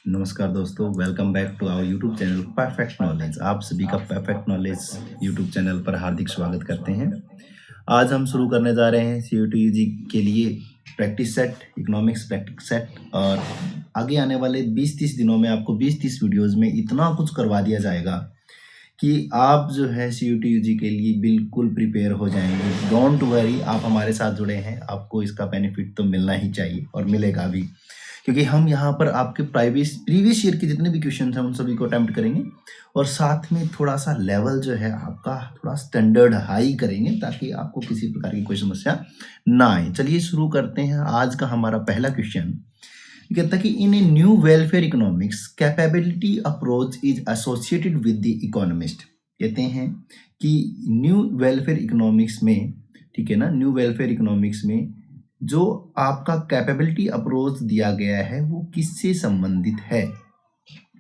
नमस्कार दोस्तों, welcome back to our YouTube channel Perfect Knowledge. आप सभी का परफेक्ट नॉलेज यूट्यूब चैनल पर हार्दिक स्वागत करते हैं। आज हम शुरू करने जा रहे हैं सीयूटीजी के लिए practice set, economics practice set. और आगे आने वाले 20-30 दिनों में आपको 20-30 वीडियोज़ में इतना कुछ करवा दिया जाएगा कि आप जो है सीयूटीजी के लिए बिल्कुल प्रिपेयर हो जाएंगे। डोंट वरी, आप हमारे साथ जुड़े हैं, आपको इसका बेनिफिट तो मिलना ही चाहिए और मिलेगा भी, क्योंकि हम यहाँ पर आपके प्रीवियस ईयर के जितने भी क्वेश्चन हैं उन सभी को अटेम्प्ट करेंगे और साथ में थोड़ा सा लेवल जो है आपका थोड़ा स्टैंडर्ड हाई करेंगे ताकि आपको किसी प्रकार की कोई समस्या ना आए। चलिए शुरू करते हैं। आज का हमारा पहला क्वेश्चन कहता है कि in a new welfare economics capability approach is associated with the economist. कहते हैं कि न्यू वेलफेयर इकोनॉमिक्स में, ठीक है ना, न्यू वेलफेयर इकोनॉमिक्स में जो आपका कैपेबिलिटी अप्रोच दिया गया है वो किससे संबंधित है,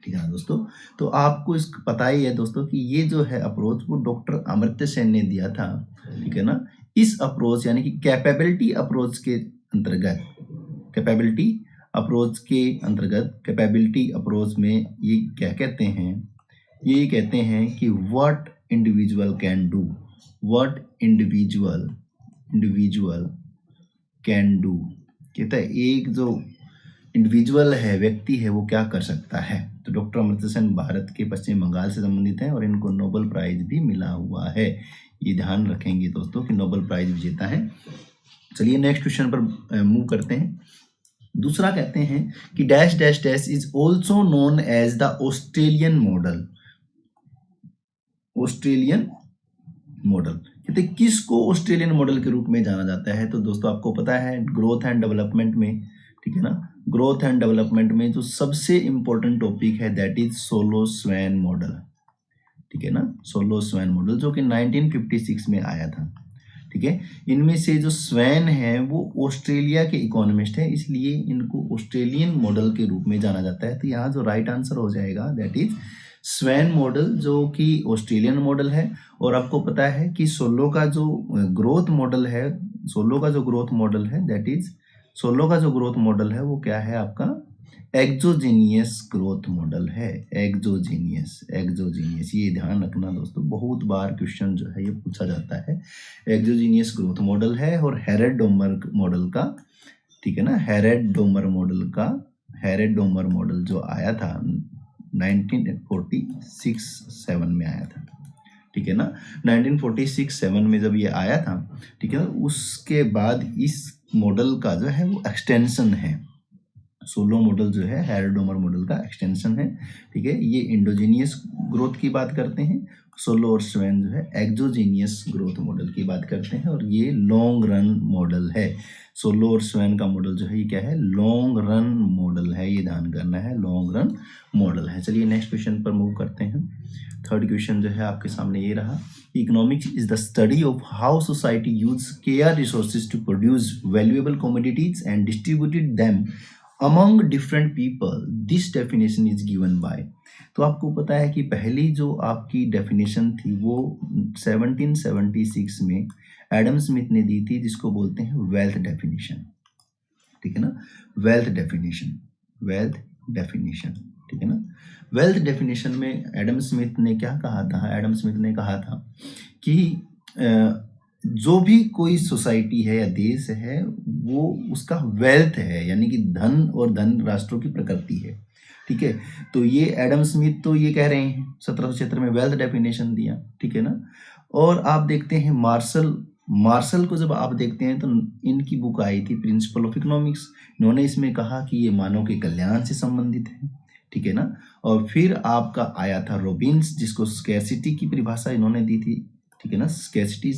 ठीक है ना दोस्तों। तो आपको इस पता ही है दोस्तों कि ये जो है अप्रोच वो डॉक्टर अमर्त्य सेन ने दिया था, ठीक है ना। इस अप्रोच यानी कि कैपेबिलिटी अप्रोच के अंतर्गत, कैपेबिलिटी अप्रोच में ये क्या कहते हैं, ये कहते हैं कि what individual can do, what individual can do. कहता है एक जो इंडिविजुअल है, व्यक्ति है, वो क्या कर सकता है। तो डॉक्टर अमर्त्य सेन भारत के पश्चिम बंगाल से संबंधित हैं और इनको नोबेल प्राइज भी मिला हुआ है। ये ध्यान रखेंगे दोस्तों कि नोबेल प्राइज विजेता है। चलिए नेक्स्ट क्वेश्चन पर मूव करते हैं। दूसरा कहते हैं कि dash dash dash is also known as the Australian model. Australian model कहते हैं किसको ऑस्ट्रेलियन मॉडल के रूप में जाना जाता है। तो दोस्तों आपको पता है ग्रोथ एंड डेवलपमेंट में, ठीक है ना, ग्रोथ एंड डेवलपमेंट में जो सबसे इंपॉर्टेंट टॉपिक है that is solo Sven model, ठीक है ना, सोलो स्वेन मॉडल जो कि 1956 में आया था, ठीक है। इनमें से जो स्वेन है वो ऑस्ट्रेलिया के इकोनॉमिस्ट है, इसलिए इनको ऑस्ट्रेलियन मॉडल के रूप में जाना जाता है। तो यहाँ जो राइट आंसर हो जाएगा दैट इज स्वेन मॉडल जो कि ऑस्ट्रेलियन मॉडल है। और आपको पता है कि सोलो का जो ग्रोथ मॉडल है वो क्या है आपका एक्सोजीनियस ग्रोथ मॉडल है। एक्सोजीनियस ये ध्यान रखना दोस्तों, बहुत बार क्वेश्चन जो है ये पूछा जाता है। एक्सोजीनियस ग्रोथ मॉडल है और हेरेड डोमर मॉडल का, ठीक है ना, हेरेड डोमर मॉडल जो आया था 1946-7 में आया था, ठीक है ना। 1946-7 में जब ये आया था, ठीक है ना, उसके बाद इस मॉडल का जो है वो एक्सटेंशन है। सोलो मॉडल जो है हेरेड डोमर मॉडल का एक्सटेंशन है, ठीक है। ये इंडोजीनियस ग्रोथ की बात करते हैं, सोलो और स्वेन जो है एक्सोजीनियस ग्रोथ मॉडल की बात करते हैं और ये लॉन्ग रन मॉडल है। सोलो और स्वेन का मॉडल जो है ये क्या है, लॉन्ग रन मॉडल है, ये ध्यान करना है, लॉन्ग रन मॉडल है। चलिए नेक्स्ट क्वेश्चन पर मूव करते हैं। थर्ड क्वेश्चन जो है आपके सामने ये रहा, economics is the study of how society use scarce resources to produce valuable commodities and distributed them among different people. This definition is given by. तो आपको पता है कि पहली जो आपकी डेफिनेशन थी वो 1776 में एडम स्मिथ ने दी थी, जिसको बोलते हैं वेल्थ डेफिनेशन, ठीक है ना, वेल्थ डेफिनेशन, ठीक है ना। वेल्थ डेफिनेशन में एडम स्मिथ ने क्या कहा था, एडम स्मिथ ने कहा था कि जो भी कोई सोसाइटी है या देश है वो उसका वेल्थ है, यानी कि धन और धन राष्ट्रों की प्रकृति है, ठीक है। तो ये एडम स्मिथ तो ये कह रहे हैं 1776 में वेल्थ डेफिनेशन दिया, ठीक है ना। और आप देखते हैं मार्शल को जब आप देखते हैं तो इनकी बुक आई थी प्रिंसिपल ऑफ इकोनॉमिक्स, इन्होंने इसमें कहा कि ये मानव के कल्याण से संबंधित है, ठीक है ना। और फिर आपका आया था रॉबिन्स, जिसको स्कैरसिटी की परिभाषा इन्होंने दी थी, ठीक है ना। स्कैरसिटी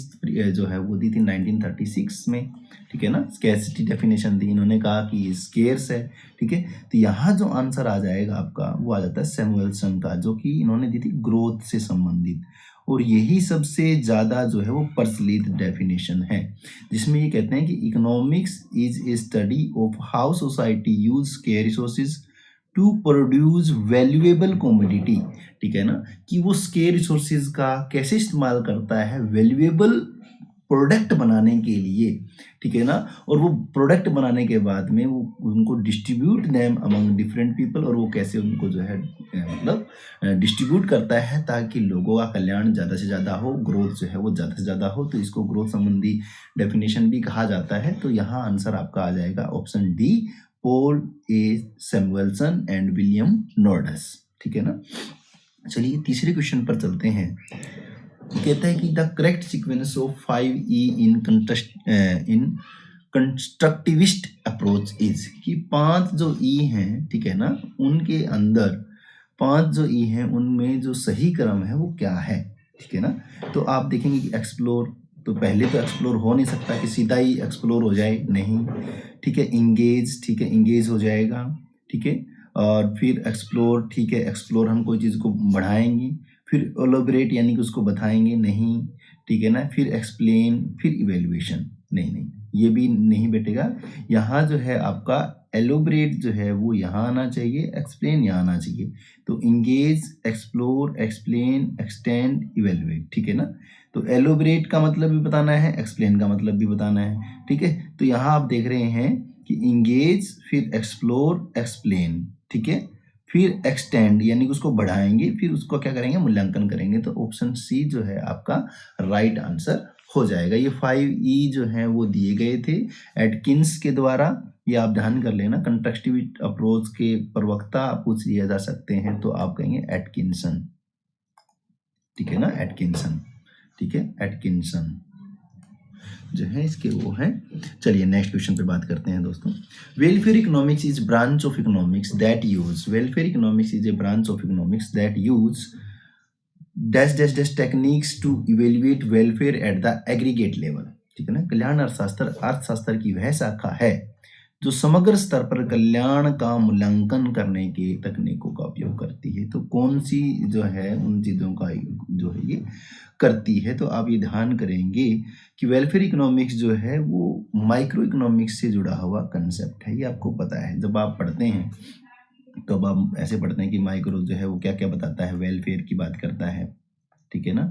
जो है वो दी थी 1936 में, ठीक है ना। स्कैरसिटी डेफिनेशन दी, इन्होंने कहा कि स्केर्स है, ठीक है। तो यहाँ जो आंसर आ जाएगा आपका वो आ जाता है सैमुएल्सन का, जो कि इन्होंने दी थी ग्रोथ से संबंधित। और यही सबसे ज़्यादा जो है वो प्रचलित डेफिनेशन है, जिसमें ये कहते हैं कि economics is a study of how society use scarce resources to produce valuable commodity, ठीक है ना, कि वो स्केयर रिसोर्सेज का कैसे इस्तेमाल करता है वैल्यूएबल प्रोडक्ट बनाने के लिए, ठीक है ना, और वो प्रोडक्ट बनाने के बाद में वो उनको distribute them among different people, और वो कैसे उनको जो है मतलब डिस्ट्रीब्यूट करता है ताकि लोगों का कल्याण ज़्यादा से ज़्यादा हो, ग्रोथ जो है वो ज़्यादा से ज़्यादा हो, तो इसको ग्रोथ संबंधी डेफिनेशन भी कहा जाता है। तो यहाँ आंसर आपका आ जाएगा option D, Paul A Samuelson and William Nordhaus, ठीक है ना। चलिए तीसरे क्वेश्चन पर चलते हैं। कहता है कि the correct sequence of 5E in constructivist approach is, कि 5 जो ई हैं, ठीक है ना, उनके अंदर 5 जो ई हैं उनमें जो सही क्रम है वो क्या है, ठीक है ना। तो आप देखेंगे कि एक्सप्लोर, तो पहले तो एक्सप्लोर हो नहीं सकता कि सीधा ही एक्सप्लोर हो जाए, नहीं, ठीक है। इंगेज, ठीक है, इंगेज हो जाएगा, ठीक है। और फिर एक्सप्लोर, ठीक है, एक्सप्लोर हम कोई चीज़ को बढ़ाएंगे, फिर एलोबरेट यानी कि उसको बताएंगे, नहीं, ठीक है ना। फिर एक्सप्लेन, फिर इवेल्युएशन, नहीं नहीं, ये भी नहीं बैठेगा। यहाँ जो है आपका एलोबरेट जो है वो यहाँ आना चाहिए, एक्सप्लेन यहाँ आना चाहिए। तो engage, explore, explain, extend, evaluate, ठीक है ना। तो एलोबरेट का मतलब भी बताना है, एक्सप्लेन का मतलब भी बताना है, ठीक है। तो यहाँ आप देख रहे हैं कि इंगेज, फिर एक्सप्लोर, एक्सप्लेन, ठीक है, फिर एक्सटेंड यानी कि उसको बढ़ाएंगे, फिर उसको क्या करेंगे, मूल्यांकन करेंगे। तो ऑप्शन सी जो है आपका राइट आंसर हो जाएगा। ये 5E जो है वो दिए गए थे एटकिंस के द्वारा, ये आप ध्यान कर लेना। कंटेक्स्टिविस्ट अप्रोच के प्रवक्ता पूछ लिया जा सकते हैं तो आप कहेंगे एटकिंसन, ठीक है ना, एटकिंसन, ठीक है, एटकिंसन जो है इसके वो है। चलिए नेक्स्ट क्वेश्चन पे बात करते हैं दोस्तों। Welfare economics is branch of economics that use, welfare economics is a branch of economics that use dash dash dash techniques to evaluate welfare at the aggregate level, ठीक है ना। कल्याण अर्थशास्त्र की वह शाखा है जो समग्र स्तर पर कल्याण का मूल्यांकन करने के तकनीकों का उपयोग करती है। तो कौन सी जो है उन चीज़ों का जो है ये करती है, तो आप ये ध्यान करेंगे कि वेलफेयर इकोनॉमिक्स जो है वो माइक्रो इकोनॉमिक्स से जुड़ा हुआ कंसेप्ट है। ये आपको पता है, जब आप पढ़ते हैं तो अब आप ऐसे पढ़ते हैं कि माइक्रो जो है वो क्या क्या बताता है, वेलफेयर की बात करता है, ठीक है ना,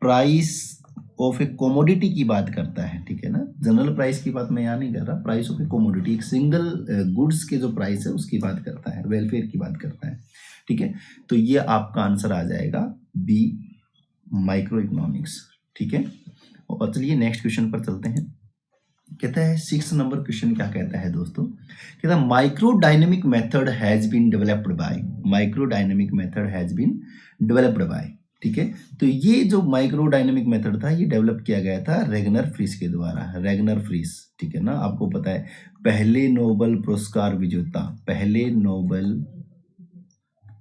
प्राइस ऑफ ए कोमोडिटी की बात करता है, ठीक है ना। जनरल प्राइस की बात मैं यहाँ नहीं कर रहा, प्राइस ऑफ ए कोमोडिटी, एक सिंगल गुड्स के जो प्राइस है उसकी बात करता है, वेलफेयर की बात करता है, ठीक है। तो ये आपका आंसर आ जाएगा बी, माइक्रो इकोनॉमिक्स, ठीक है। और चलिए नेक्स्ट क्वेश्चन पर चलते हैं। कहता है 6 नंबर क्वेश्चन क्या कहता है दोस्तों, कहता है micro dynamic method has been developed by, micro dynamic method has been developed by, ठीक है। तो ये जो माइक्रो डायनेमिक मेथड था ये डेवलप किया गया था रेगनर फ्रीस के द्वारा, रेगनर फ्रीस, ठीक है ना। आपको पता है पहले नोबेल पुरस्कार विजेता, पहले नोबेल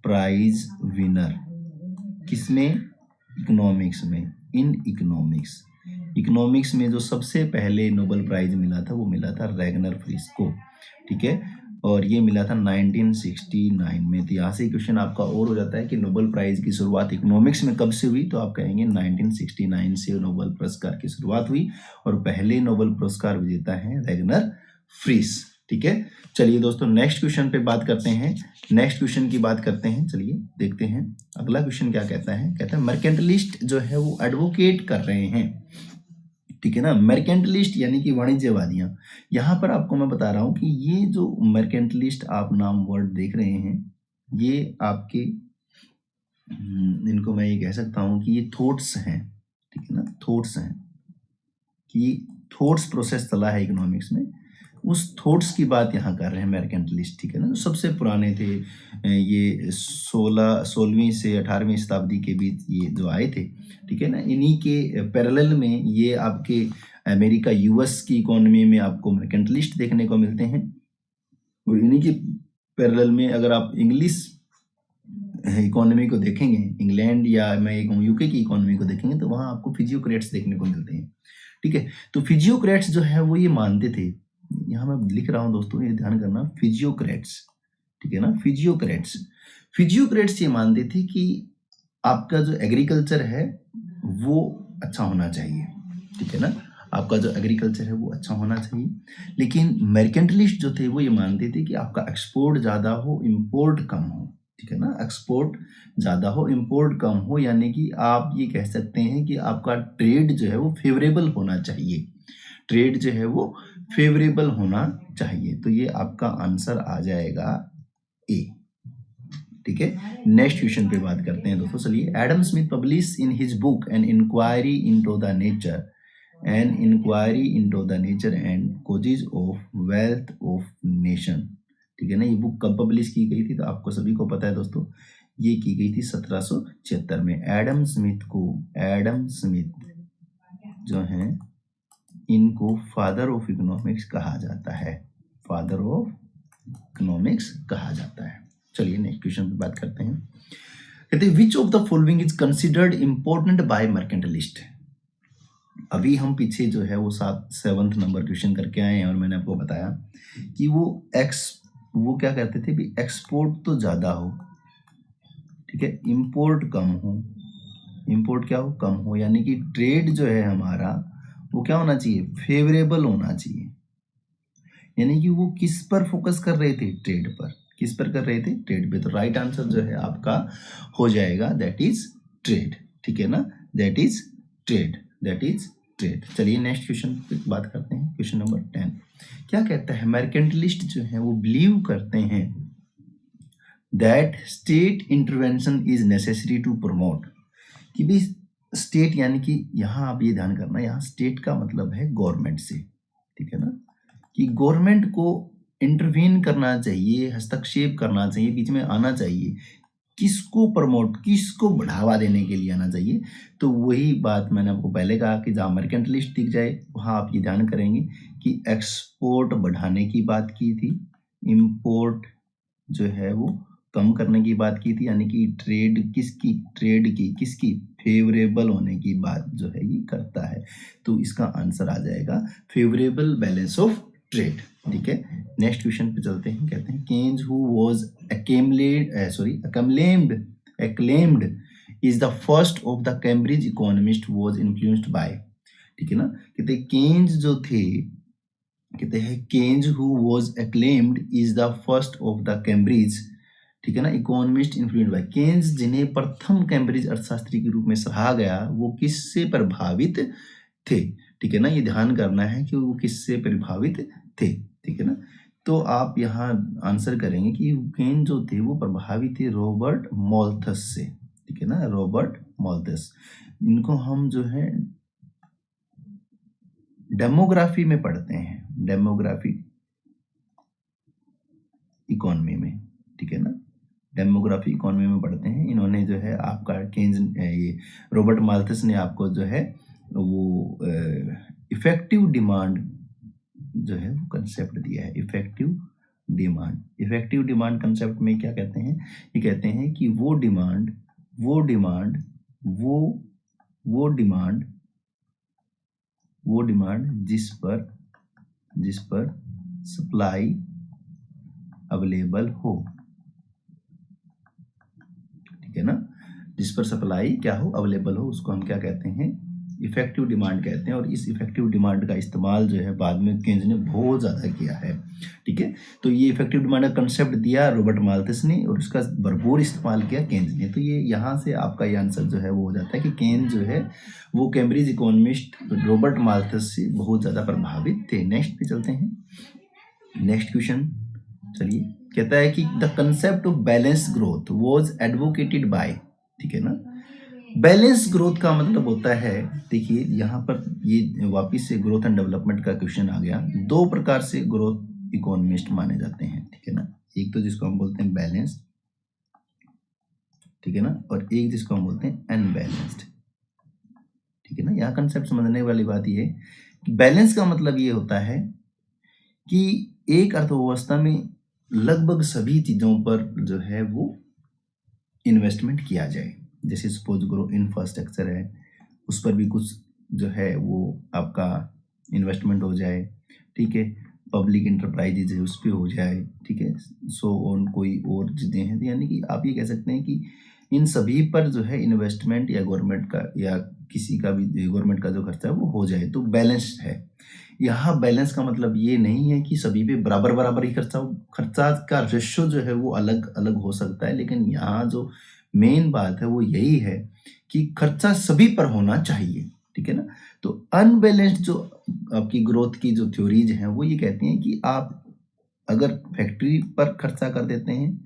प्राइज विनर किसमें, इकोनॉमिक्स में, इन इकोनॉमिक्स, इकोनॉमिक्स में जो सबसे पहले नोबेल प्राइज मिला था वो मिला था रेगनर फ्रीस को, ठीक है। और ये मिला था 1969 में। तो यहाँ से क्वेश्चन आपका और हो जाता है कि नोबेल प्राइज की शुरुआत इकोनॉमिक्स में कब से हुई, तो आप कहेंगे 1969 से नोबेल पुरस्कार की शुरुआत हुई और पहले नोबेल पुरस्कार विजेता है रेगनर फ्रीस, ठीक है। चलिए दोस्तों नेक्स्ट क्वेश्चन पे बात करते हैं, नेक्स्ट क्वेश्चन की बात करते हैं। चलिए देखते हैं अगला क्वेश्चन क्या कहता है। कहता है मर्केंटलिस्ट जो है वो एडवोकेट कर रहे हैं, ठीक है ना। मर्केंटलिस्ट यानी कि वाणिज्यवादियां। यहाँ पर आपको मैं बता रहा हूँ कि ये जो मर्केंटलिस्ट आप नाम वर्ड देख रहे हैं ये आपके इनको मैं ये कह सकता हूँ कि ये थॉट्स हैं, ठीक है ना, थॉट्स हैं कि थॉट्स प्रोसेस चला है इकोनॉमिक्स में, उस थॉट्स की बात यहाँ कर रहे हैं मर्केंटलिस्ट, ठीक है ना। जो सबसे पुराने थे ये 16वीं से 18वीं शताब्दी के बीच ये जो आए थे, ठीक है ना। इन्हीं के पैरेलल में ये आपके अमेरिका यूएस की इकोनॉमी में आपको मर्केंटलिस्ट देखने को मिलते हैं और इन्हीं के पैरेलल में अगर आप इंग्लिश इकोनॉमी को देखेंगे, इंग्लैंड या मैं एक यूके की इकोनॉमी को देखेंगे तो वहाँ आपको फिजियोक्रेट्स देखने को मिलते हैं, ठीक है। तो फिजियोक्रेट्स जो है वो ये मानते थे, यहाँ मैं लिख रहा हूँ दोस्तों ये ध्यान करना, फिजियोक्रेट्स, ठीक है ना, फिजियोक्रेट्स, फिजियोक्रेट्स ये मानते थे कि आपका जो एग्रीकल्चर है वो अच्छा होना चाहिए, ठीक है ना, आपका जो एग्रीकल्चर है वो अच्छा होना चाहिए। लेकिन मर्केंटलिस्ट जो थे वो ये मानते थे कि आपका एक्सपोर्ट ज़्यादा हो, इम्पोर्ट कम हो, ठीक है ना, एक्सपोर्ट ज़्यादा हो, इंपोर्ट कम हो, यानी कि आप ये कह सकते हैं कि आपका ट्रेड जो है वो फेवरेबल होना चाहिए, ट्रेड जो है वो फेवरेबल होना चाहिए। तो ये आपका आंसर आ जाएगा ए। ठीक है, नेक्स्ट क्वेश्चन पे बात करते हैं दोस्तों। चलिए, Adam Smith publish in his book an inquiry into the nature and causes of wealth of nation. ठीक है ना, ये बुक कब पब्लिश की गई थी? तो आपको सभी को पता है दोस्तों, ये की गई थी 1776 में। एडम स्मिथ जो हैं, इनको फादर ऑफ इकोनॉमिक्स कहा जाता है, फादर ऑफ इकोनॉमिक्स कहा जाता है। चलिए नेक्स्ट क्वेश्चन पे बात करते हैं। कहते हैं which of the following is considered important by mercantilist. अभी हम पीछे जो है वो 7th नंबर क्वेश्चन करके आए हैं और मैंने आपको बताया कि वो क्या कहते थे भी, एक्सपोर्ट तो ज़्यादा हो, ठीक है, इंपोर्ट कम हो, इंपोर्ट क्या हो, कम हो, यानी कि ट्रेड जो है हमारा वो क्या होना चाहिए, फेवरेबल होना चाहिए। यानी कि वो किस पर फोकस कर रहे थे, ट्रेड पर। किस पर कर रहे थे, ट्रेड पे। तो राइट आंसर जो है आपका हो जाएगा दैट इज ट्रेड। ठीक है ना, दैट इज ट्रेड। चलिए नेक्स्ट क्वेश्चन पे बात करते हैं। क्वेश्चन नंबर 10 क्या कहता है, मर्केंटलिस्ट जो है वो बिलीव करते हैं that state intervention is necessary to promote. कि भी स्टेट, यानी कि यहाँ आप ये ध्यान करना, यहाँ स्टेट का मतलब है गवर्नमेंट से। ठीक है ना, कि गवर्नमेंट को इंटरवीन करना चाहिए, हस्तक्षेप करना चाहिए, बीच में आना चाहिए। किसको प्रमोट, किसको बढ़ावा देने के लिए आना चाहिए? तो वही बात मैंने आपको पहले कहा कि जहाँ मर्केंटलिस्ट दिख जाए वहाँ आप ये ध्यान करेंगे कि एक्सपोर्ट बढ़ाने की बात की थी, इंपोर्ट जो है वो कम करने की बात की थी, यानी कि ट्रेड की किसकी, फेवरेबल होने की बात जो है ये करता है। तो इसका आंसर आ जाएगा फेवरेबल बैलेंस ऑफ ट्रेड। ठीक है, नेक्स्ट क्वेश्चन पे चलते हैं। कहते हैं Keynes who was acclaimed is the first of the Cambridge economist was influenced by। ठीक है ना, कहते हैं केन्स जो थे, कहते हैं Keynes who was acclaimed is the first of the Cambridge, ठीक है ना, इकोनॉमिस्ट इन्फ्लुएंस्ड बाय। केन्स जिन्हें प्रथम कैम्ब्रिज अर्थशास्त्री के रूप में सराहा गया, वो किससे प्रभावित थे? ठीक है ना, ये ध्यान करना है कि वो किससे प्रभावित थे। ठीक है ना, तो आप यहाँ आंसर करेंगे कि केन जो थे वो प्रभावित थे रॉबर्ट मॉल्थस से। ठीक है ना, रॉबर्ट मॉल्थस। इनको हम जो है डेमोग्राफी में पढ़ते हैं, डेमोग्राफी इकोनॉमी में। ठीक है ना, डेमोग्राफी इकोनॉमी में पढ़ते हैं। इन्होंने जो है आपका केन्स, ये रॉबर्ट माल्थस ने आपको जो है वो इफेक्टिव डिमांड जो है वो कंसेप्ट दिया है। इफेक्टिव डिमांड कंसेप्ट में क्या कहते हैं, ये कहते हैं कि वो डिमांड जिस पर सप्लाई अवेलेबल हो। ठीक है ना, जिस पर सप्लाई क्या हो, अवेलेबल हो, उसको हम क्या कहते हैं, इफेक्टिव डिमांड कहते हैं। और इस इफेक्टिव डिमांड का इस्तेमाल जो है बाद में केन्स ने बहुत ज़्यादा किया है। ठीक है, तो ये इफेक्टिव डिमांड का कंसेप्ट दिया रॉबर्ट माल्थस ने और उसका भरपूर इस्तेमाल किया केन्स ने। तो ये यहाँ से आपका ये आंसर जो है वो हो जाता है कि केन्स जो है वो कैम्ब्रिज इकोनॉमिस्ट रॉबर्ट माल्थस से बहुत ज़्यादा प्रभावित थे। नेक्स्ट पे चलते हैं, नेक्स्ट क्वेश्चन। चलिए, कहता है कि the concept of balance growth was advocated by. ठीक है ना, बैलेंस ग्रोथ का मतलब होता है, देखिए यहाँ पर ये वापिस से ग्रोथ एंड डेवलपमेंट का क्वेश्चन आ गया। दो प्रकार से ग्रोथ इकोनॉमिस्ट माने जाते हैं। ठीक है ना, एक तो जिसको हम बोलते हैं बैलेंस, ठीक है ना, और एक जिसको हम बोलते हैं अनबैलेंस्ड। ठीक है ना, यहाँ कंसेप्ट समझने वाली बात ये है कि बैलेंस का मतलब ये होता है कि एक अर्थव्यवस्था में लगभग सभी चीज़ों पर जो है वो इन्वेस्टमेंट किया जाए। जैसे सपोज करो इंफ्रास्ट्रक्चर है, उस पर भी कुछ जो है वो आपका इन्वेस्टमेंट हो जाए। ठीक है, पब्लिक इंटरप्राइजेज है उस पर हो जाए। ठीक है, सो ऑन कोई और चीज़ें हैं, यानी कि आप ये कह सकते हैं कि इन सभी पर जो है इन्वेस्टमेंट या गवर्नमेंट का या किसी का भी गवर्नमेंट का जो खर्चा है वो हो जाए, तो बैलेंस्ड है। यहाँ बैलेंस का मतलब ये नहीं है कि सभी पे बराबर बराबर ही खर्चा हो, खर्चा का रेशो जो है वो अलग अलग हो सकता है, लेकिन यहाँ जो मेन बात है वो यही है कि खर्चा सभी पर होना चाहिए, ठीक है ना। तो अनबैलेंस्ड जो आपकी ग्रोथ की जो थ्योरीज हैं वो ये कहती हैं कि आप अगर फैक्ट्री पर खर्चा कर देते हैं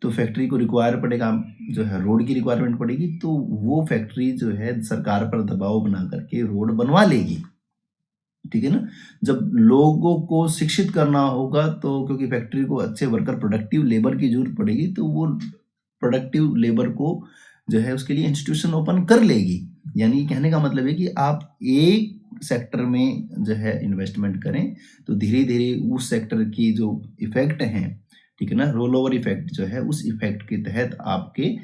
तो फैक्ट्री को रिक्वायर पड़ेगा, जो है रोड की रिक्वायरमेंट पड़ेगी, तो वो फैक्ट्री जो है सरकार पर दबाव बना करके रोड बनवा लेगी, ठीक है ना। जब लोगों को शिक्षित करना होगा तो क्योंकि फैक्ट्री को अच्छे वर्कर प्रोडक्टिव लेबर की जरूरत पड़ेगी, तो वो प्रोडक्टिव लेबर को जो है उसके लिए इंस्टीट्यूशन ओपन कर लेगी। यानी कहने का मतलब है कि आप एक सेक्टर में जो है इन्वेस्टमेंट करें तो धीरे धीरे उस सेक्टर की जो इफेक्ट हैं, ठीक है ना, रोल ओवर इफेक्ट जो है, उस इफेक्ट के तहत आपके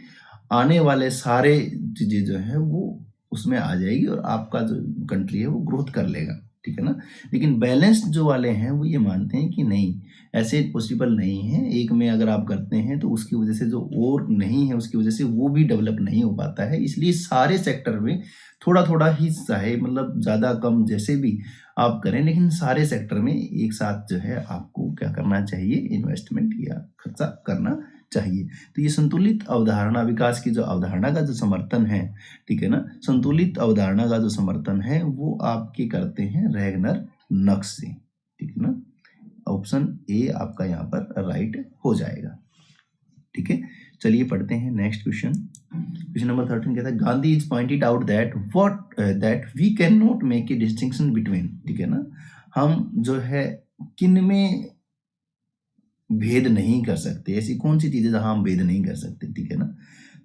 आने वाले सारे चीजें जो है वो उसमें आ जाएगी और आपका जो कंट्री है वो ग्रोथ कर लेगा, ठीक है ना। लेकिन बैलेंस्ड जो वाले हैं वो ये मानते हैं कि नहीं, ऐसे पॉसिबल नहीं है, एक में अगर आप करते हैं तो उसकी वजह से जो और नहीं है उसकी वजह से वो भी डेवलप नहीं हो पाता है। इसलिए सारे सेक्टर में थोड़ा थोड़ा ही चाहे मतलब ज़्यादा कम जैसे भी आप करें, लेकिन सारे सेक्टर में एक साथ जो है आपको क्या करना चाहिए, इन्वेस्टमेंट या खर्चा करना चाहिए। तो ये संतुलित अवधारणा विकास की जो अवधारणा का जो समर्थन है, ठीक है ना, संतुलित अवधारणा का जो समर्थन है वो आपके करते हैं रैगनर नक्श से, ठीक है ना। ऑप्शन ए आपका यहाँ पर राइट हो जाएगा, ठीक है। चलिए पढ़ते हैं नेक्स्ट क्वेश्चन। क्वेश्चन नंबर 13 कहता है Gandhi is pointed out that we can not make a distinction between, ठीक है ना, हम जो है किन में भेद नहीं कर सकते, ऐसी कौन सी चीजें जहां हम भेद नहीं कर सकते, ठीक है ना।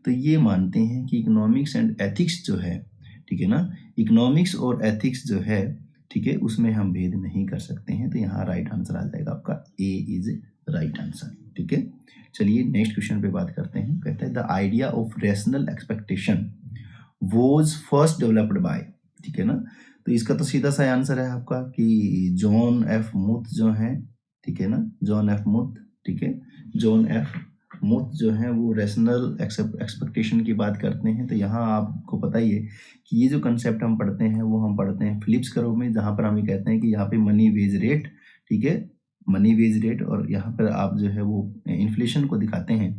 तो ये मानते हैं कि इकोनॉमिक्स एंड एथिक्स जो है, ठीक है ना, इकोनॉमिक्स और एथिक्स जो है, ठीक है, उसमें हम भेद नहीं कर सकते हैं। तो यहाँ राइट आंसर आ जाएगा आपका ए इज राइट आंसर, ठीक है। चलिए नेक्स्ट क्वेश्चन पे बात करते हैं। कहता है the idea of rational expectation was first developed by, ठीक है ना। तो इसका तो सीधा सा आंसर है आपका कि जॉन एफ मुथ जो है, ठीक है ना, जॉन एफ मुथ, ठीक है, जॉन एफ मुथ जो है वो रेशनल एक्सपेक्टेशन की बात करते हैं। तो यहाँ आपको पता ही है कि ये जो कंसेप्ट हम पढ़ते हैं वो हम पढ़ते हैं फिलिप्स कर्व में, जहाँ पर हम ये कहते हैं कि यहाँ पे मनी वेज रेट, ठीक है, मनी वेज रेट, और यहाँ पर आप जो है वो इन्फ्लेशन को दिखाते हैं,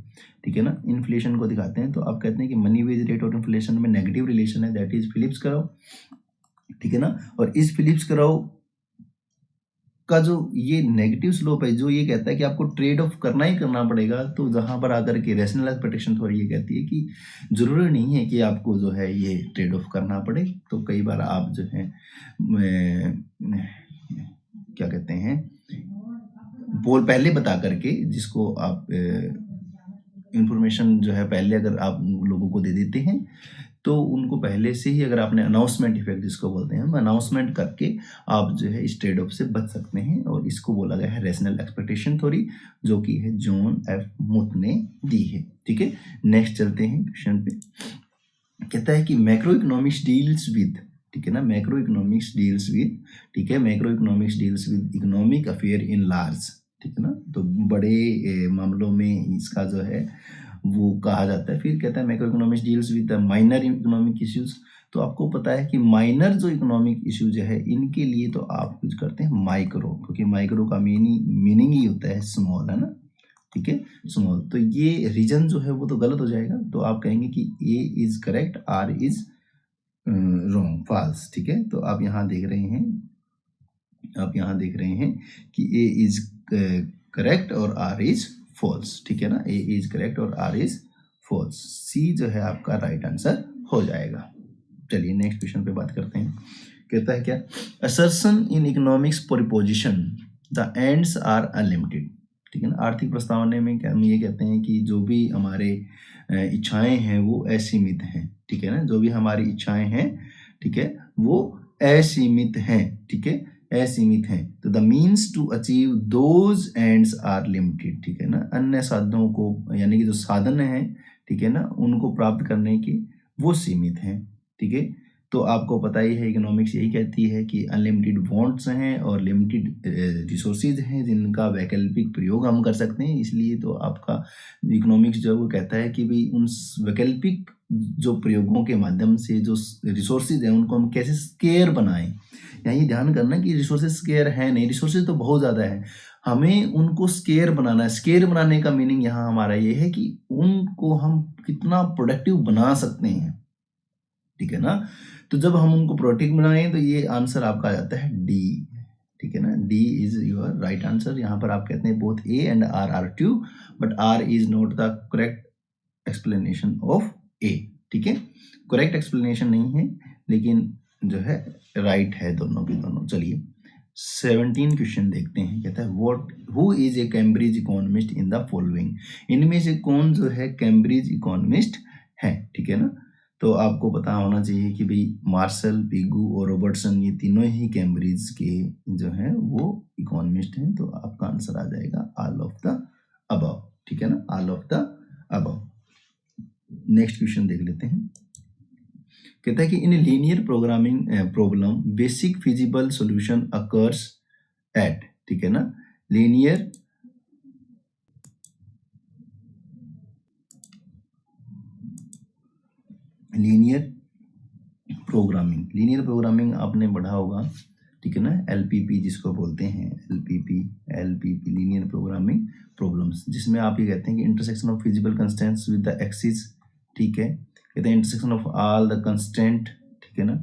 ठीक है ना, इन्फ्लेशन को दिखाते हैं। तो आप कहते हैं कि मनी वेज रेट और इन्फ्लेशन में नेगेटिव रिलेशन है, दैट इज फिलिप्स कर्व, ठीक है ना। और इस फिलिप्स कर्व का जो ये नेगेटिव स्लोप है जो ये कहता है कि आपको ट्रेड ऑफ करना ही करना पड़ेगा, तो जहां पर आकर के रेशनल एक्सपेक्टेशन थोड़ी ये कहती है कि जरूरी नहीं है कि आपको जो है ये ट्रेड ऑफ करना पड़े। तो कई बार आप जो है क्या कहते हैं बोल पहले बता करके, जिसको आप इंफॉर्मेशन जो है पहले अगर आप लोगों को दे देते हैं तो उनको पहले से ही अगर आपने अनाउंसमेंट इफेक्ट जिसको बोलते हैं, अनाउंसमेंट करके आप जो है इस ट्रेड ऑफ से बच सकते हैं। और इसको बोला गया है रेशनल एक्सपेक्टेशन थ्योरी, जो कि है जॉन एफ मुथ ने दी है, ठीक है। नेक्स्ट चलते हैं क्वेश्चन पे। कहता है कि मैक्रो इकोनॉमिक्स डील्स विद, ठीक है ना, मैक्रो इकोनॉमिक्स डील्स विद, ठीक है, macro economics deals with economic affair in large, ठीक है ना। तो बड़े मामलों में इसका जो है वो कहा जाता है। फिर कहता है macro economics deals with the minor economic issues. तो आपको पता है कि माइनर जो इकोनॉमिक इश्यूज है इनके लिए तो आप यूज करते हैं माइक्रो, क्योंकि माइक्रो का मीनिंग ही होता है स्मॉल, है ना, ठीक है, स्मॉल। तो ये रीजन जो है वो तो गलत हो जाएगा, तो आप कहेंगे कि A is correct, R is wrong, false, ठीक है। तो आप यहाँ देख रहे हैं, आप यहाँ देख रहे हैं कि ए इज करेक्ट और आर इज फॉल्स, ठीक है ना, ए इज करेक्ट और आर इज फॉल्स, सी जो है आपका राइट आंसर हो जाएगा। चलिए नेक्स्ट क्वेश्चन पे बात करते हैं। कहता है क्या, assertion in economics proposition the ends are unlimited, ठीक है ना। आर्थिक प्रस्तावना में क्या हम ये कहते हैं कि जो भी हमारे इच्छाएं हैं वो असीमित हैं, ठीक है ना, जो भी हमारी इच्छाएं हैं, ठीक है, वो असीमित हैं, ठीक है, असीमित हैं। तो the means to achieve those ends are limited, ठीक है ना, अन्य साधनों को यानी कि जो साधन है, ठीक है ना, उनको प्राप्त करने के वो सीमित हैं, ठीक है। तो आपको पता ही है इकोनॉमिक्स यही कहती है कि अनलिमिटेड वांट्स हैं और लिमिटेड रिसोर्सेज हैं जिनका वैकल्पिक प्रयोग हम कर सकते हैं। इसलिए तो आपका इकोनॉमिक्स जो है वो कहता है कि भाई उन वैकल्पिक जो प्रयोगों के माध्यम से जो रिसोर्सेज हैं उनको हम कैसे स्केयर बनाएं, यहाँ ये ध्यान करना कि रिसोर्सेज स्केयर है नहीं, रिसोर्सेज तो बहुत ज़्यादा है, हमें उनको स्केयर बनाना है। स्केयर बनाने का मीनिंग यहाँ हमारा ये है कि उनको हम कितना प्रोडक्टिव बना सकते हैं, ठीक है ना। तो जब हम उनको प्रोडक्टिव बनाएं तो ये आंसर आपका आ जाता है डी, ठीक है ना। D is your right answer. यहाँ पर आप कहते हैं both A and R are true, but R is not the correct explanation of A, ठीक है। करेक्ट एक्सप्लेनेशन नहीं है, लेकिन जो है राइट है दोनों के दोनों। चलिए 17 क्वेश्चन देखते हैं। कहता है what who is a Cambridge economist in the following, इनमें से कौन जो है कैम्ब्रिज इकोनॉमिस्ट है, ठीक है ना। तो आपको पता होना चाहिए कि भाई मार्शल, पिगू और रॉबर्टसन ये तीनों ही कैम्ब्रिज के जो हैं वो इकोनॉमिस्ट हैं। तो आपका आंसर आ जाएगा ऑल ऑफ द अबव, ठीक है ना, all of the above. Next question देख लेते हैं। कहता है कि in linear programming problem basic feasible solution occurs at, ठीक है ना। लीनियर प्रोग्रामिंग आपने पढ़ा होगा, ठीक है ना। एलपीपी जिसको बोलते हैं, एलपीपी लीनियर प्रोग्रामिंग प्रॉब्लम्स, जिसमें आप ये कहते हैं कि intersection of feasible constants with the axis, ठीक है। कहते हैं intersection of all the constant, ठीक है ना,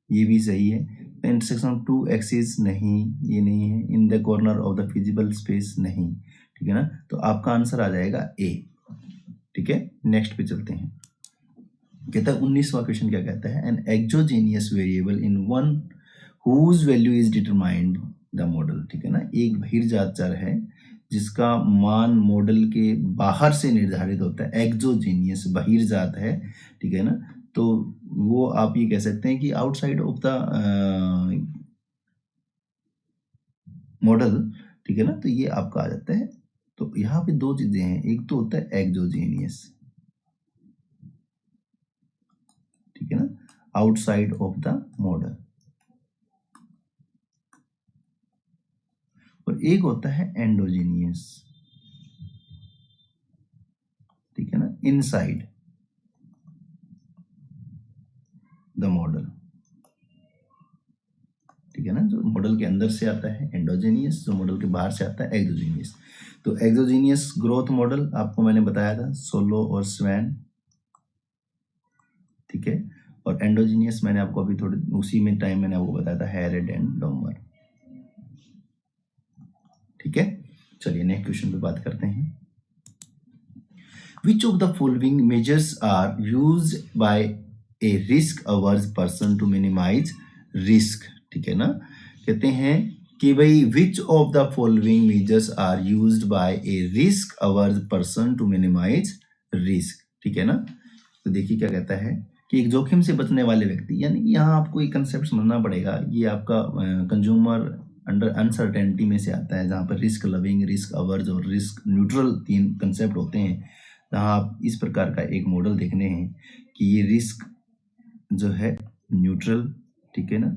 ये भी सही है। इंटरसेक्शन ऑफ टू एक्सिस नहीं, ये नहीं है। In the corner of the feasible space नहीं, ठीक है ना। तो आपका आंसर आ जाएगा ए, ठीक है। नेक्स्ट पे चलते हैं। कहता है 19वां क्वेश्चन क्या कहता है, an exogenous variable in one whose value is determined the model, ठीक है ना। एक बहिर्जात चर है जिसका मान मॉडल के बाहर से निर्धारित होता है, एक्सोजेनियस बहिर्जात है, ठीक है ना। तो वो आप ये कह सकते हैं कि आउटसाइड ऑफ द मॉडल, ठीक है ना। तो ये आपका आ जाता है। तो यहाँ पे दो चीजें हैं, एक तो होता है एक्सोजेनियस, ठीक है ना, आउटसाइड ऑफ द मॉडल, और एक होता है एंडोजीनियस, ठीक है ना, इनसाइड द मॉडल, ठीक है ना। जो मॉडल के अंदर से आता है एंडोजीनियस, जो मॉडल के बाहर से आता है एक्सोजीनियस। तो एक्सोजीनियस ग्रोथ मॉडल आपको मैंने बताया था सोलो और स्वैन, ठीक है। और एंडोजीनियस मैंने आपको अभी थोड़ी उसी में टाइम मैंने आपको बताया था हैरेड एंड डोमर, ठीक है। चलिए नेक्स्ट क्वेश्चन पे बात करते हैं। Which of the following measures are used by a risk averse person to minimize risk, ठीक है ना। कहते हैं कि भाई which of the following measures are used by a risk averse person to minimize risk, ठीक है ना। तो देखिए क्या कहता है कि एक जोखिम से बचने वाले व्यक्ति, यानी कि यहाँ आपको एक कंसेप्ट समझना पड़ेगा। ये आपका कंज्यूमर अंडर अनसर्टेनिटी में से आता है, जहाँ पर रिस्क लविंग, रिस्क अवर्स और रिस्क न्यूट्रल तीन कंसेप्ट होते हैं। जहाँ आप इस प्रकार का एक मॉडल देखने हैं कि ये रिस्क जो है न्यूट्रल, ठीक है ना,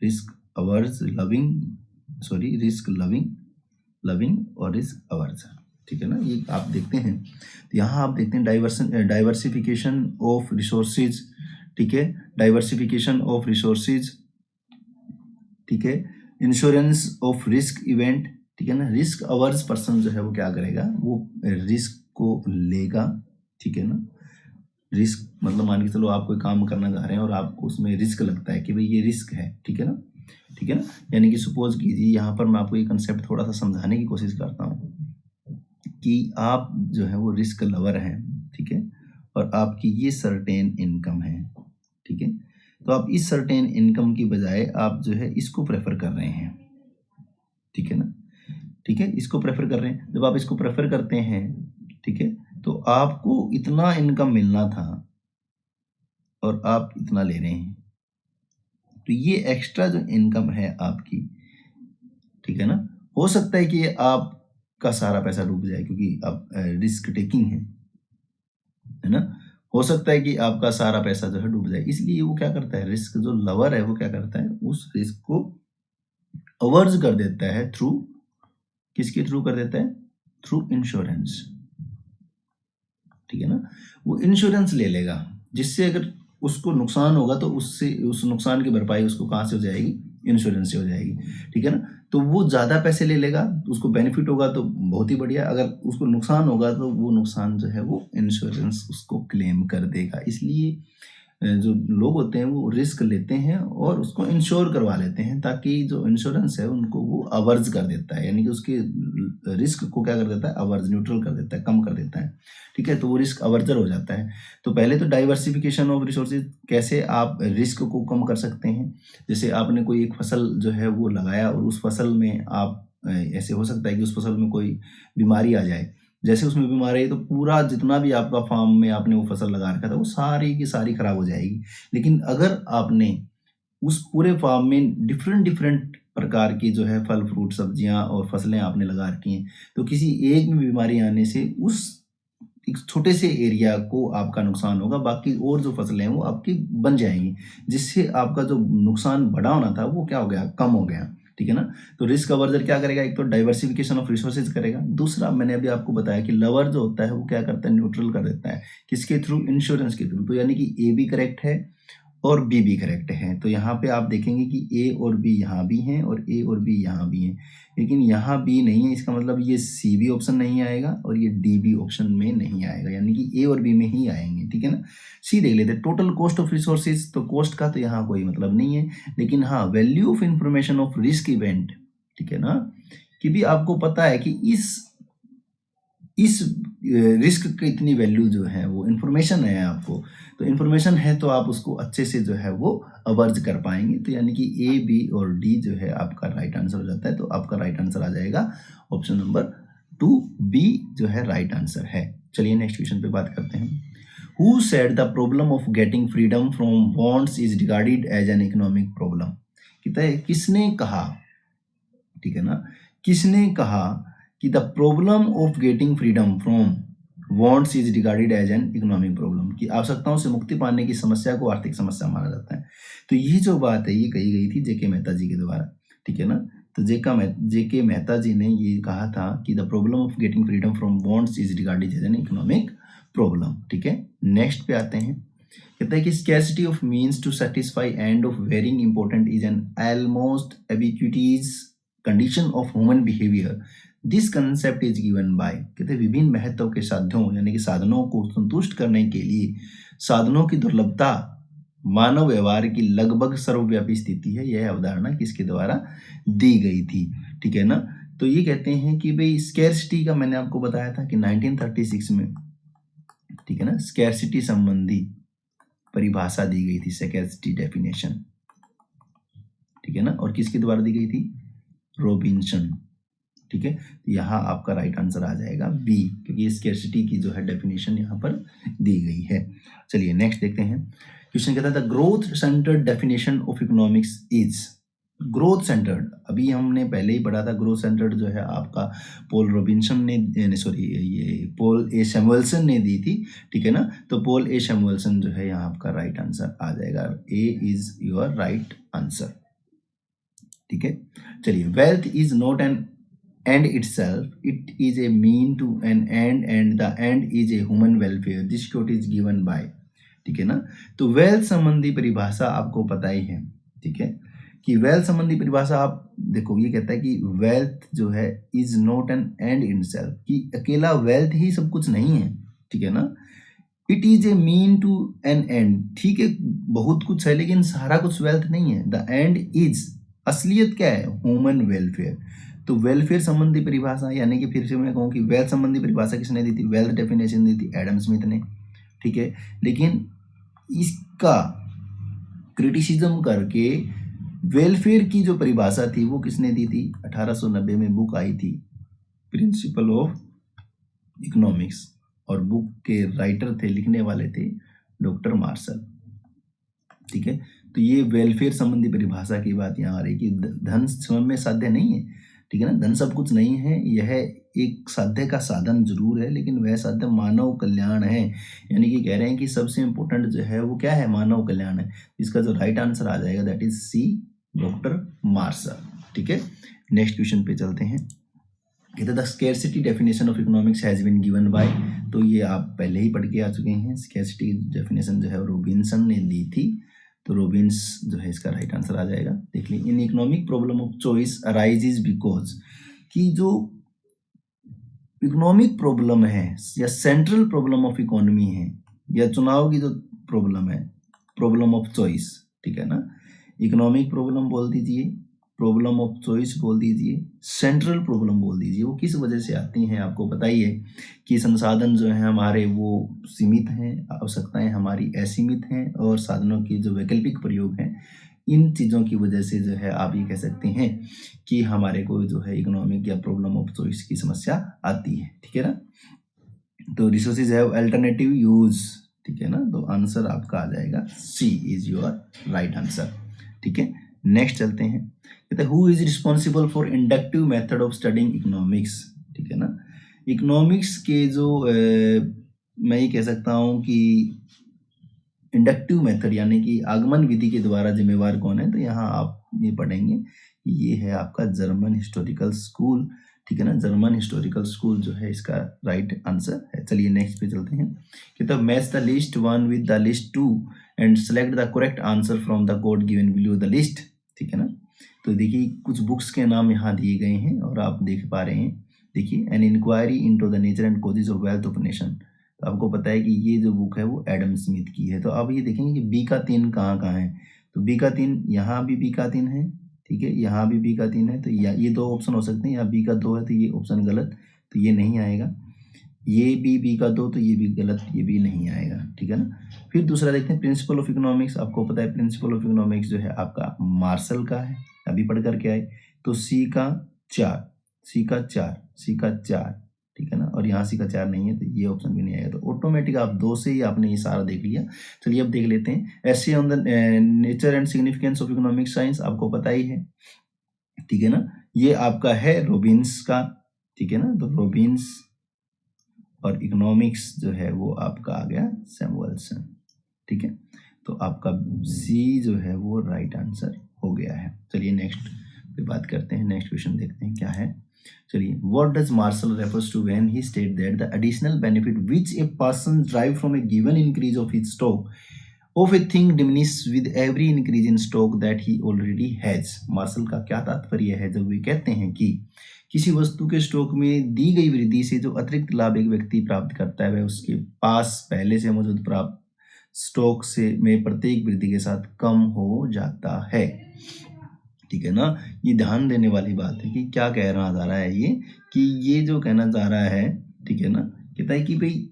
risk averse loving, sorry risk loving और रिस्क अवर्स, ठीक है ना। ये आप देखते हैं। तो यहाँ आप देखते हैं डाइवर्सिफिकेशन ऑफ रिसोर्सेज, ठीक है, डाइवर्सिफिकेशन ऑफ रिसोर्सेज, ठीक है, इंश्योरेंस ऑफ रिस्क इवेंट, ठीक है ना। रिस्क अवर्स पर्सन जो है वो क्या करेगा, वो रिस्क को लेगा, ठीक है ना। रिस्क मतलब मान के चलो आप कोई काम करना चाह रहे हैं और आपको उसमें रिस्क लगता है कि भाई ये रिस्क है, ठीक है ना, ठीक है ना। यानी कि सपोज कीजिए, यहाँ पर मैं आपको ये कंसेप्ट थोड़ा सा समझाने की कोशिश करता हूँ कि आप जो है वो रिस्क लवर हैं, ठीक है, और आपकी ये सर्टेन इनकम है, ठीक है। तो आप इस सर्टेन इनकम की बजाय आप जो है इसको प्रेफर कर रहे हैं, ठीक है ना, ठीक है, इसको प्रेफर कर रहे हैं। जब आप इसको प्रेफर करते हैं, ठीक है, तो आपको इतना इनकम मिलना था और आप इतना ले रहे हैं, तो ये एक्स्ट्रा जो इनकम है आपकी, ठीक है ना, हो सकता है कि आपका सारा पैसा डूब जाए क्योंकि आप रिस्क टेकिंग है ना। हो सकता है कि आपका सारा पैसा जो है डूब जाए, इसलिए वो क्या करता है, रिस्क जो लवर है वो क्या करता है, उस रिस्क को अवर्ज कर देता है थ्रू, किसके थ्रू कर देता है, थ्रू इंश्योरेंस, ठीक है ना। वो इंश्योरेंस ले लेगा, जिससे अगर उसको नुकसान होगा तो उससे उस नुकसान की भरपाई उसको कहाँ से हो जाएगी, इंश्योरेंस से हो जाएगी, ठीक है ना। तो वो ज़्यादा पैसे ले लेगा, उसको बेनिफिट होगा तो बहुत ही बढ़िया, अगर उसको नुकसान होगा तो वो नुकसान जो है वो इंश्योरेंस उसको क्लेम कर देगा। इसलिए जो लोग होते हैं वो रिस्क लेते हैं और उसको इंश्योर करवा लेते हैं, ताकि जो इंश्योरेंस है उनको वो अवर्ज कर देता है, यानी कि उसके रिस्क को क्या कर देता है, अवर्ज, न्यूट्रल कर देता है, कम कर देता है, ठीक है। तो वो रिस्क अवर्जर हो जाता है। तो पहले तो डाइवर्सिफिकेशन ऑफ रिसोर्सेज, कैसे आप रिस्क को कम कर सकते हैं। जैसे आपने कोई एक फसल जो है वो लगाया और उस फसल में आप ऐसे हो सकता है कि उस फसल में कोई बीमारी आ जाए, जैसे उसमें बीमारी आई तो पूरा जितना भी आपका फार्म में आपने वो फसल लगा रखा था वो सारी की सारी खराब हो जाएगी। लेकिन अगर आपने उस पूरे फार्म में डिफरेंट डिफरेंट प्रकार की जो है फल फ्रूट सब्जियां और फसलें आपने लगा रखी हैं, तो किसी एक में बीमारी आने से उस एक छोटे से एरिया को आपका नुकसान होगा, बाकी और जो फसलें हैं वो आपकी बन जाएंगी, जिससे आपका जो नुकसान बड़ा होना था वो क्या हो गया, कम हो गया, ठीक है ना। तो रिस्क अवर्जर क्या करेगा, एक तो डाइवर्सिफिकेशन ऑफ रिसोर्सेज करेगा, दूसरा मैंने अभी आपको बताया कि लवर जो होता है वो क्या करता है, न्यूट्रल कर देता है, किसके थ्रू, इंश्योरेंस के थ्रू। तो यानी कि ए भी करेक्ट है और बी भी करेक्ट है। तो यहाँ पे आप देखेंगे कि ए और बी यहाँ भी हैं और ए और बी यहाँ भी हैं, लेकिन यहाँ बी नहीं है, इसका मतलब ये सी भी ऑप्शन नहीं आएगा और ये डी भी ऑप्शन में नहीं आएगा, यानी कि ए और बी में ही आएंगे, ठीक है ना। सी देख लेते हैं, टोटल कॉस्ट ऑफ रिसोर्सेज, तो कॉस्ट का तो यहाँ कोई मतलब नहीं है, लेकिन हाँ value of information of risk event, ठीक है ना, कि भी आपको पता है कि इस रिस्क की इतनी वैल्यू जो है वो इन्फॉर्मेशन है आपको, तो इन्फॉर्मेशन है तो आप उसको अच्छे से जो है वो अवर्ज कर पाएंगे। तो यानी कि ए बी और डी जो है आपका राइट आंसर हो जाता है। तो आपका राइट आंसर आ जाएगा ऑप्शन नंबर 2 बी जो है राइट आंसर है। चलिए नेक्स्ट क्वेश्चन पे बात करते हैं। Who said the problem of getting freedom from wants is regarded as an economic problem. कहता है किसने कहा, ठीक है ना, किसने कहा कि the problem of getting freedom from wants is regarded as an economic problem, की आवश्यकताओं से मुक्ति पाने की समस्या को आर्थिक समस्या माना जाता है। तो ये जो बात है ये कही गई थी जेके मेहता जी के द्वारा, ठीक है ना। तो जेके मेहता जी ने ये कहा था कि the problem of getting freedom from wants is regarded as an economic problem, ठीक है। नेक्स्ट पे आते हैं, कहता है कि scarcity of means to satisfy end of varying important is an almost ubiquitous condition of human behaviour. This concept is given by, कहते हैं विभिन्न महत्व के साध्यों यानी कि साधनों को संतुष्ट करने के लिए साधनों की दुर्लभता मानव व्यवहार की लगभग सर्वव्यापी स्थिति है। यह अवधारणा किसके द्वारा दी गई थी, ठीक है ना। तो ये कहते हैं कि भाई स्कैर्सिटी का मैंने आपको बताया था कि 1936 में, ठीक है ना, स्कैर्सिटी संबंधी परिभाषा दी गई थी, स्कैर्सिटी डेफिनेशन, ठीक है ना, और किसके द्वारा दी गई थी, रॉबिन्सन, ठीक है। तो यहाँ आपका राइट आंसर आ जाएगा बी, क्योंकि स्कैर्सिटी की जो है डेफिनेशन यहाँ पर दी गई है। चलिए नेक्स्ट देखते हैं। क्वेश्चन कहता है the growth centred definition of economics is, growth centred अभी हमने पहले ही पढ़ा था, ग्रोथ सेंटर्ड जो है आपका पॉल रॉबिन्सन ने सॉरी ये पॉल ए सैमुअल्सन ने दी थी, ठीक है ना। तो पॉल ए सैमुअल्सन जो है यहाँ आपका राइट आंसर आ जाएगा, ए इज योर राइट आंसर, ठीक है। चलिए wealth is not an and itself, it is a mean to an end and the end is a human welfare, this quote is given by, ठीक है ना। तो wealth संबंधी परिभाषा आपको पता ही है, ठीक है, कि वेल्थ संबंधी परिभाषा आप देखो, ये कहता है कि वेल्थ जो है is not an and in self, कि अकेला वेल्थ ही सब कुछ नहीं है, ठीक है ना। It is a mean to an end, ठीक है, बहुत कुछ है लेकिन सारा कुछ वेल्थ नहीं है। द एंड इज, असलियत क्या है, ह्यूमन वेलफेयर। तो वेलफेयर संबंधी परिभाषा, यानी कि फिर से मैं कहूँ कि वेल्थ संबंधी परिभाषा किसने दी थी, वेल्थ डेफिनेशन दी थी एडम स्मिथ ने, ठीक है। लेकिन इसका क्रिटिसिज्म करके वेलफेयर की जो परिभाषा थी वो किसने दी थी, 1890 में बुक आई थी प्रिंसिपल ऑफ इकोनॉमिक्स, और बुक के राइटर थे, लिखने वाले थे डॉक्टर मार्शल, ठीक है। तो ये वेलफेयर संबंधी परिभाषा की बात यहाँ आ रही कि धन स्वयं में साध्य नहीं है, ठीक है ना, धन सब कुछ नहीं है, यह एक साध्य का साधन जरूर है लेकिन वह साध्य मानव कल्याण है। यानी कि कह रहे हैं कि सबसे इंपॉर्टेंट जो है वो क्या है, मानव कल्याण है। इसका जो राइट आंसर आ जाएगा that is C, doctor Marshall, ठीक है। नेक्स्ट क्वेश्चन पे चलते हैं। कहते the scarcity definition of economics has been given by, तो ये आप पहले ही पढ़ के आ चुके हैं। स्केर्सिटी डेफिनेशन जो है रॉबिन्सन ने दी थी, तो रॉबिन्स जो है इसका राइट आंसर आ जाएगा। देख लीजिए, in economic problem of choice arises because, कि जो इकोनॉमिक प्रॉब्लम है या सेंट्रल प्रॉब्लम ऑफ इकोनॉमी है या चुनाव की जो प्रॉब्लम है, प्रॉब्लम ऑफ चॉइस, ठीक है ना, इकोनॉमिक प्रॉब्लम बोल दीजिए, प्रॉब्लम ऑफ चॉइस बोल दीजिए, सेंट्रल प्रॉब्लम बोल दीजिए, वो किस वजह से आती हैं आपको पता ही है कि संसाधन जो है हमारे वो सीमित हैं, आवश्यकताएं हमारी असीमित हैं, और साधनों के जो वैकल्पिक प्रयोग हैं, इन चीज़ों की वजह से जो है आप ये कह सकते हैं कि हमारे को जो है इकोनॉमिक या प्रॉब्लम ऑफ चॉइस की समस्या आती है, ठीक है ना। तो रिसोर्सेज हैव अल्टरनेटिव यूज, ठीक है ना, तो आंसर आपका आ जाएगा सी इज योर राइट आंसर, ठीक है। नेक्स्ट चलते हैं, कहते हैं who is responsible for inductive method of studying economics, ठीक है ना। इकोनॉमिक्स के जो मैं ये कह सकता हूँ कि इंडक्टिव मेथड यानी कि आगमन विधि के द्वारा जिम्मेवार कौन है, तो यहाँ आप ये पढ़ेंगे कि ये है आपका जर्मन हिस्टोरिकल स्कूल, ठीक है ना। जर्मन हिस्टोरिकल स्कूल जो है इसका राइट आंसर है। चलिए नेक्स्ट पे चलते हैं, कहते match the list 1 with the list 2 and select the correct answer from the code given below the list, ठीक है ना। तो देखिए कुछ बुक्स के नाम यहाँ दिए गए हैं और आप देख पा रहे हैं, देखिए an inquiry into the nature and causes of wealth of nation, तो आपको पता है कि ये जो बुक है वो एडम स्मिथ की है। तो आप ये देखेंगे कि बी का 3 कहाँ कहाँ है, तो बी का 3 यहाँ भी बी का 3 है, ठीक है, यहाँ भी बी का 3 है, तो ये 2 ऑप्शन हो सकते हैं, यहाँ बी का 2 है तो ये ऑप्शन गलत, तो ये नहीं आएगा। ये भी बी का 2 तो ये भी गलत, ये भी नहीं आएगा, ठीक है ना। फिर दूसरा देखते हैं प्रिंसिपल ऑफ इकोनॉमिक्स, आपको पता है प्रिंसिपल ऑफ इकोनॉमिक्स जो है आपका मार्शल का है, अभी पढ़ करके आए, तो सी का 4, सी का 4, सी का 4, ठीक है ना, और यहाँ सी का 4 नहीं है तो ये ऑप्शन भी नहीं आएगा। तो ऑटोमेटिक आप 2 से ही आपने ये सारा देख लिया। चलिए अब देख लेते हैं ऐसे on the nature and significance of economic science, आपको पता ही है, ठीक है ना, ये आपका है रॉबिन्स का, ठीक है ना, तो रॉबिन्स और इकोनॉमिक्स जो है वो आपका आ गया सैमुअलसन, ठीक है, तो आपका सी जो है वो राइट आंसर हो गया है। चलिए नेक्स्ट पे बात करते हैं, नेक्स्ट क्वेश्चन देखते हैं क्या है। चलिए, what does Marshall refers to when he state that the additional benefit which a person derive from a given increase of his stock of a thing diminishes with every increase in stock that he already has। Marshall का क्या तात्पर्य है जब वे कहते हैं कि किसी वस्तु के स्टॉक में दी गई वृद्धि से जो अतिरिक्त लाभ एक व्यक्ति प्राप्त करता है वह उसके पास पहले से मौजूद प्राप्त स्टॉक से में प्रत्येक वृद्धि के साथ कम हो जाता है, ठीक है ना। ये ध्यान देने वाली बात है कि क्या कहना चाह रहा है ये, कि ये जो कहना चाह रहा है, ठीक है ना, कहता है कि भाई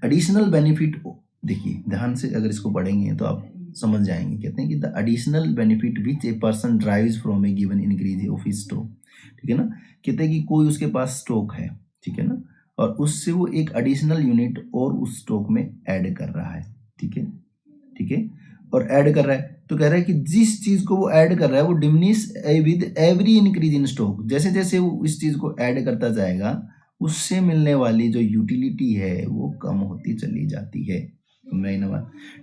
एडिशनल बेनिफिट, देखिए ध्यान से अगर इसको पढ़ेंगे तो आप समझ जाएंगे। कहते हैं कि the additional benefit which a person drives from A given increase of his stock, ठीक है ना। कहते हैं कि कोई उसके पास स्टॉक है, ठीक है ना, और उससे वो एक एडिशनल यूनिट और उस स्टॉक में ऐड कर रहा है, ठीक है, ठीक है, और ऐड कर रहा है, तो कह रहा है कि जिस चीज को वो ऐड कर रहा है वो diminish with every increase in stock, जैसे जैसे वो इस चीज को ऐड करता जाएगा उससे मिलने वाली जो यूटिलिटी है वो कम होती चली जाती है।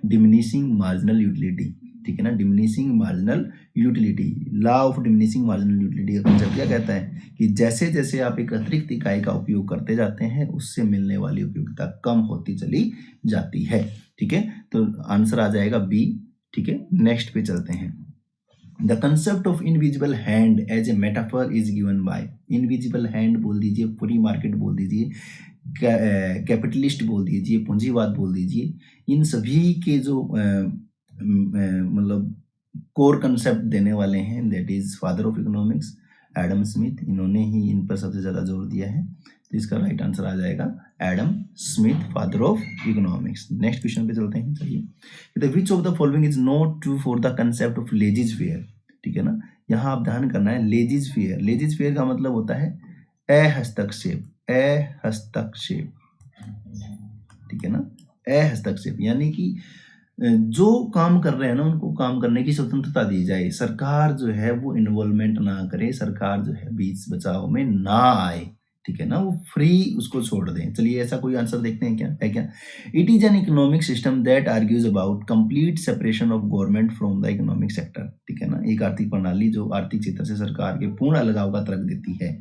डिमिनिशिंग मार्जिनल यूटिलिटी, ठीक है ना, diminishing marginal utility, law of diminishing marginal utility का कंसेप्ट क्या कहता है कि जैसे जैसे आप एक अतिरिक्त इकाई का उपयोग करते जाते हैं उससे मिलने वाली उपयोगिता कम होती चली जाती है, ठीक है, तो आंसर आ जाएगा बी, ठीक है। नेक्स्ट पे चलते हैं, the concept of invisible hand as a metaphor is given by, invisible hand बोल दीजिए, फ्री मार्केट बोल दीजिए, कैपिटलिस्ट बोल दीजिए, पूंजीवाद बोल दीजिए, इन सभी के जो मतलब कोर कंसेप्ट देने वाले हैं that is father of economics Adam Smith, इन्होंने ही इन पर सबसे ज़्यादा जोर दिया है, तो इसका राइट आंसर आ जाएगा Adam Smith, father of economics. Next question पे चलते हैं। चलिए, which of the following is not true for the concept of laissez faire, ठीक है ना, यहाँ आप ध्यान करना है लेजिज फेयर, लेजिज फेयर का मतलब होता है अहस्तक्षेप, अहस्तक्षेप, ठीक है ना, अहस्तक्षेप यानी कि जो काम कर रहे हैं ना उनको काम करने की स्वतंत्रता दी जाए, सरकार जो है वो इन्वॉल्वमेंट ना करे, सरकार जो है बीच बचाव में ना आए, ठीक है ना, वो फ्री उसको छोड़ दें। चलिए ऐसा कोई आंसर देखते हैं क्या है, क्या it is an economic system that argues about complete separation of government from the economic sector, ठीक है ना, एक आर्थिक प्रणाली जो आर्थिक क्षेत्र से सरकार के पूर्ण अलगाव का तर्क देती है,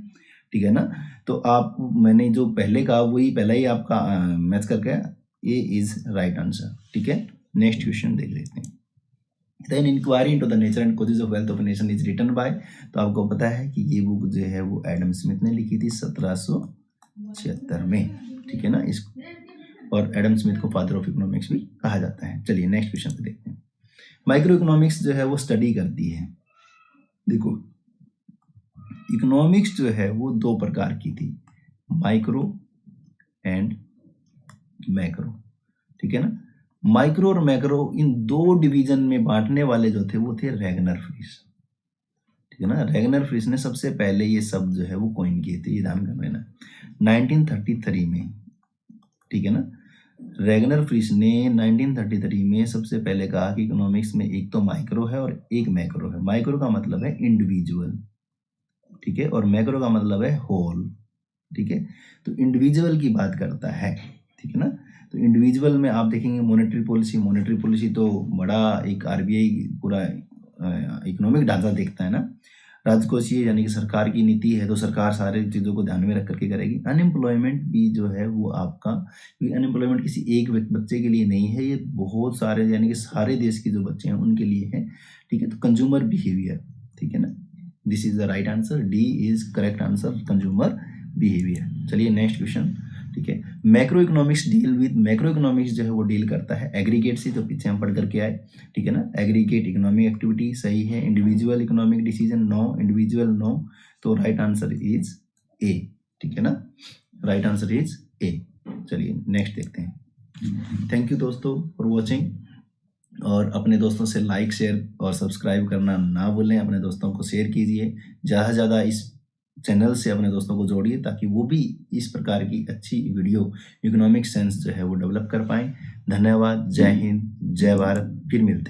ठीक है ना। तो आप मैंने जो पहले कहा वही पहला ही आपका मैच कर गया, ए इज राइट आंसर। ठीक है, नेक्स्ट क्वेश्चन देख लेते हैं। Then inquiry into the nature and causes of wealth of nation is written by, तो आपको पता है कि ये बुक जो है वो एडम स्मिथ ने लिखी थी 1776 में। ठीक है ना, इस और एडम स्मिथ को फादर ऑफ इकोनॉमिक्स भी कहा जाता है। चलिए नेक्स्ट क्वेश्चन पे देखते हैं। माइक्रो इकोनॉमिक्स जो है वो स्टडी करती है, देखो इकोनॉमिक्स जो है वो दो प्रकार की थी, माइक्रो एंड मैक्रो। ठीक है ना, माइक्रो और मैक्रो इन दो डिवीजन में बांटने वाले जो थे वो थे रैगनर फ्रिश। ठीक है ना, रैगनर फ्रिश ने सबसे पहले ये शब्द जो है वो कॉइन किए थे, ये ध्यान कर लेना 1933 में। ठीक है ना, रैगनर फ्रिश ने 1933 में सबसे पहले कहा कि इकोनॉमिक्स में एक तो माइक्रो है और एक मैक्रो है। माइक्रो का मतलब है इंडिविजुअल, ठीक है, और मैक्रो का मतलब है होल। ठीक है, तो इंडिविजुअल की बात करता है। ठीक है ना, तो इंडिविजुअल में आप देखेंगे मॉनेटरी पॉलिसी तो बड़ा एक आरबीआई पूरा इकोनॉमिक ढांचा देखता है ना। राजकोषीय यानी कि सरकार की नीति है तो सरकार सारे चीज़ों को ध्यान में रख करके करेगी। अनएम्प्लॉयमेंट भी जो है वो आपका, क्योंकि अनएम्प्लॉयमेंट किसी एक बच्चे के लिए नहीं है, ये बहुत सारे यानी कि सारे देश के जो बच्चे हैं उनके लिए है। ठीक है, तो कंज्यूमर बिहेवियर, ठीक है ना, this is the right answer, D is correct answer, consumer behaviour. चलिए नेक्स्ट क्वेश्चन। ठीक है, macro economics deal with, macro economics जो है वो डील करता है एग्रीगेट से, जो पीछे हम पढ़ करके आए। ठीक है ना, एग्रीगेट इकोनॉमिक एक्टिविटी सही है, individual economic decision no, individual no, तो राइट आंसर इज ए। ठीक है ना, राइट आंसर इज ए। चलिए नेक्स्ट देखते हैं। थैंक यू दोस्तों फॉर वॉचिंग, और अपने दोस्तों से लाइक शेयर और सब्सक्राइब करना ना भूलें। अपने दोस्तों को शेयर कीजिए, ज़्यादा से ज़्यादा इस चैनल से अपने दोस्तों को जोड़िए ताकि वो भी इस प्रकार की अच्छी वीडियो इकोनॉमिक सेंस जो है वो डेवलप कर पाएँ। धन्यवाद, जय हिंद, जय भारत, फिर मिलते हैं।